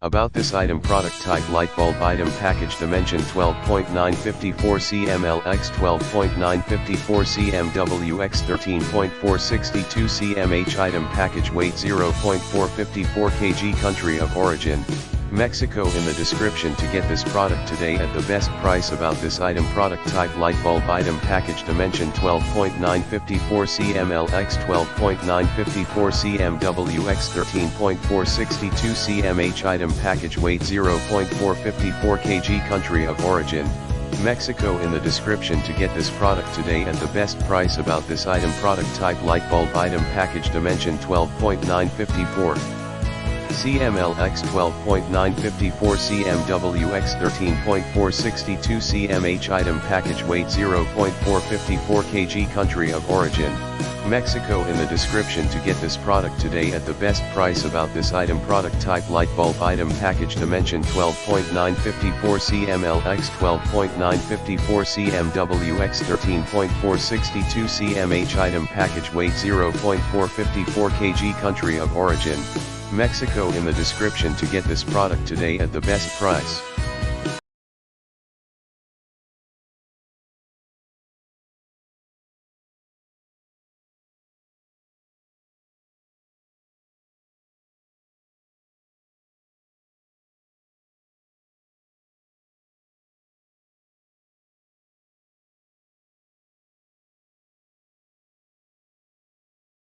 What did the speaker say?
About this item: product type light bulb, item package dimension 12.954 cm x 12.954 cm WX 13.462 cm item package weight 0.454 kg country of origin, Mexico in the description to get this product today at the best price. About this item: product type light bulb, item package dimension 12.954 cm x 12.954 cm WX 13.462 cm item package weight 0.454 kg country of origin, Mexico in the description to get this product today at the best price. About this item: product type light bulb, item package dimension 12.954 cm x 12.954 cm WX 13.462 cm item package weight 0.454 kg country of origin, Mexico in the description to get this product today at the best price. About this item: product type light bulb, item package dimension 12.954 cm x 12.954 cm WX 13.462 cm item package weight 0.454 kg country of origin, Mexico in the description to get this product today at the best price.